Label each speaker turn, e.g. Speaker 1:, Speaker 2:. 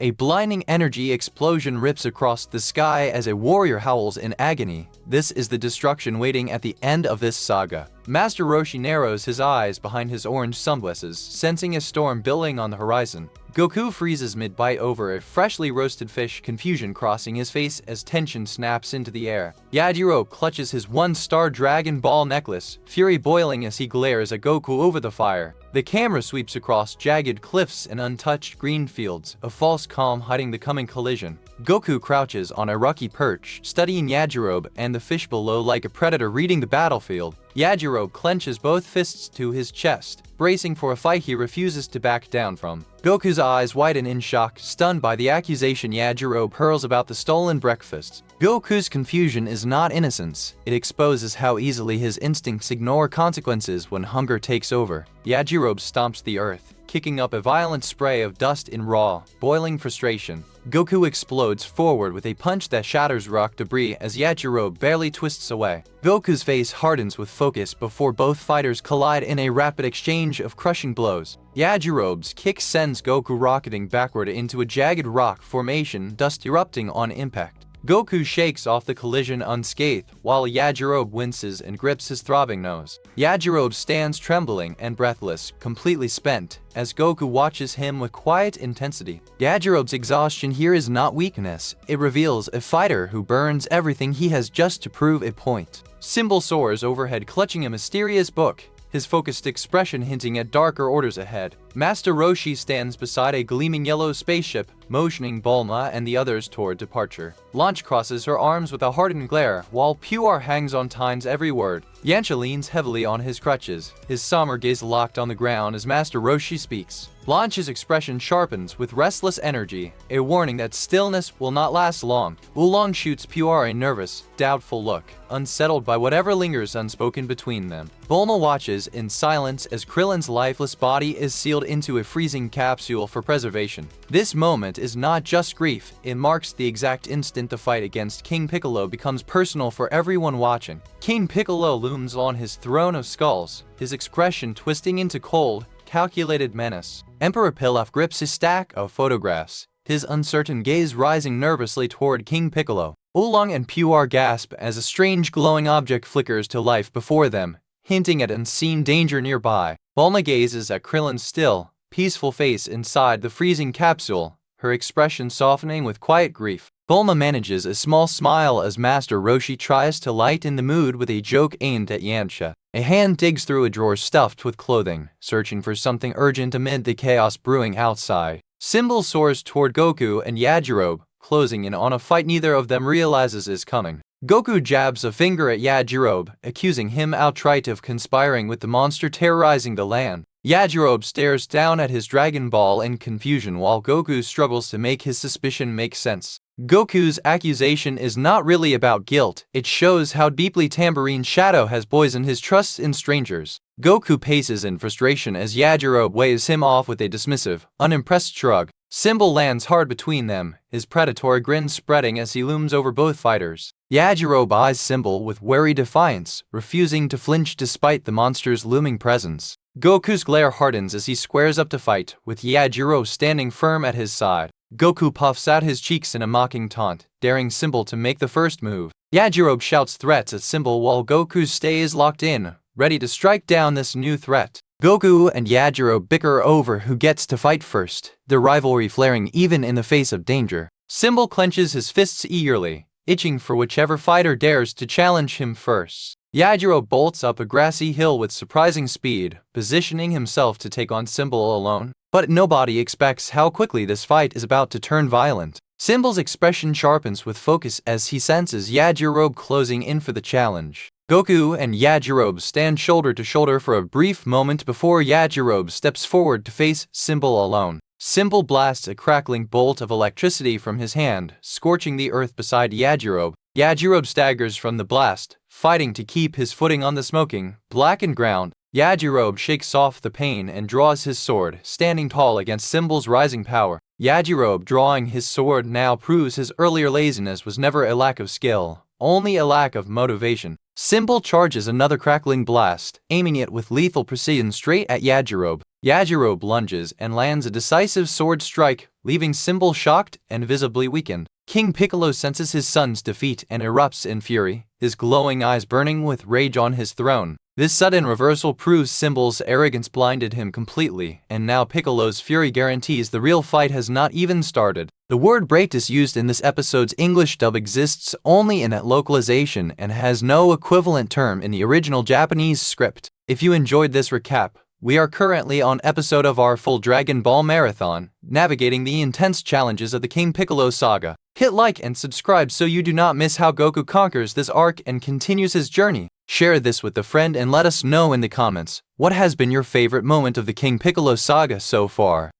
Speaker 1: A blinding energy explosion rips across the sky as a warrior howls in agony. This is the destruction waiting at the end of this saga. Master Roshi narrows his eyes behind his orange sunglasses, sensing a storm building on the horizon. Goku freezes mid-bite over a freshly roasted fish, confusion crossing his face as tension snaps into the air. Yajirobe clutches his one-star Dragon Ball necklace, fury boiling as he glares at Goku over the fire. The camera sweeps across jagged cliffs and untouched green fields, a false calm hiding the coming collision. Goku crouches on a rocky perch, studying Yajirobe and the fish below like a predator reading the battlefield. Yajirobe clenches both fists to his chest, bracing for a fight he refuses to back down from. Goku's eyes widen in shock, stunned by the accusation Yajirobe hurls about the stolen breakfast. Goku's confusion is not innocence. It exposes how easily his instincts ignore consequences when hunger takes over. Yajirobe stomps the earth, kicking up a violent spray of dust in raw, boiling frustration. Goku explodes forward with a punch that shatters rock debris as Yajirobe barely twists away. Goku's face hardens with focus before both fighters collide in a rapid exchange of crushing blows. Yajirobe's kick sends Goku rocketing backward into a jagged rock formation, dust erupting on impact. Goku shakes off the collision unscathed, while Yajirobe winces and grips his throbbing nose. Yajirobe stands trembling and breathless, completely spent, as Goku watches him with quiet intensity. Yajirobe's exhaustion here is not weakness. It reveals a fighter who burns everything he has just to prove a point. Symbol soars overhead, clutching a mysterious book, his focused expression hinting at darker orders ahead. Master Roshi stands beside a gleaming yellow spaceship, motioning Bulma and the others toward departure. Launch crosses her arms with a hardened glare, while Puar hangs on Time's every word. Yancha leans heavily on his crutches, his somber gaze locked on the ground as Master Roshi speaks. Launch's expression sharpens with restless energy, a warning that stillness will not last long. Oolong shoots Puar a nervous, doubtful look, unsettled by whatever lingers unspoken between them. Bulma watches in silence as Krillin's lifeless body is sealed into a freezing capsule for preservation. This moment is not just grief, it marks the exact instant the fight against King Piccolo becomes personal for everyone watching. King Piccolo looms on his throne of skulls, his expression twisting into cold, calculated menace. Emperor Pilaf grips his stack of photographs, his uncertain gaze rising nervously toward King Piccolo. Oolong and Puar gasp as a strange glowing object flickers to life before them, hinting at unseen danger nearby. Bulma gazes at Krillin's still, peaceful face inside the freezing capsule, her expression softening with quiet grief. Bulma manages a small smile as Master Roshi tries to lighten the mood with a joke aimed at Yancha. A hand digs through a drawer stuffed with clothing, searching for something urgent amid the chaos brewing outside. Symbol soars toward Goku and Yajirobe, closing in on a fight neither of them realizes is coming. Goku jabs a finger at Yajirobe, accusing him outright of conspiring with the monster terrorizing the land. Yajirobe stares down at his Dragon Ball in confusion while Goku struggles to make his suspicion make sense. Goku's accusation is not really about guilt, it shows how deeply Tambourine Shadow has poisoned his trust in strangers. Goku paces in frustration as Yajirobe waves him off with a dismissive, unimpressed shrug. Symbol lands hard between them, his predatory grin spreading as he looms over both fighters. Yajirobe eyes Symbol with wary defiance, refusing to flinch despite the monster's looming presence. Goku's glare hardens as he squares up to fight, with Yajirobe standing firm at his side. Goku puffs out his cheeks in a mocking taunt, daring Symbol to make the first move. Yajirobe shouts threats at Symbol while Goku stays locked in, ready to strike down this new threat. Goku and Yajirobe bicker over who gets to fight first, their rivalry flaring even in the face of danger. Symbol clenches his fists eagerly, itching for whichever fighter dares to challenge him first. Yajirobe bolts up a grassy hill with surprising speed, positioning himself to take on Symbol alone. But nobody expects how quickly this fight is about to turn violent. Symbol's expression sharpens with focus as he senses Yajirobe closing in for the challenge. Goku and Yajirobe stand shoulder to shoulder for a brief moment before Yajirobe steps forward to face Symbol alone. Symbol blasts a crackling bolt of electricity from his hand, scorching the earth beside Yajirobe. Yajirobe staggers from the blast, fighting to keep his footing on the smoking, blackened ground. Yajirobe shakes off the pain and draws his sword, standing tall against Symbol's rising power. Yajirobe drawing his sword now proves his earlier laziness was never a lack of skill, only a lack of motivation. Symbol charges another crackling blast, aiming it with lethal precision straight at Yajirobe. Yajirobe lunges and lands a decisive sword strike, leaving Symbol shocked and visibly weakened. King Piccolo senses his son's defeat and erupts in fury, his glowing eyes burning with rage on his throne. This sudden reversal proves Symbol's arrogance blinded him completely, and now Piccolo's fury guarantees the real fight has not even started. The word Bratus used in this episode's English dub exists only in that localization and has no equivalent term in the original Japanese script. If you enjoyed this recap, we are currently on episode of our full Dragon Ball marathon, navigating the intense challenges of the King Piccolo saga. Hit like and subscribe so you do not miss how Goku conquers this arc and continues his journey. Share this with a friend and let us know in the comments, what has been your favorite moment of the King Piccolo saga so far?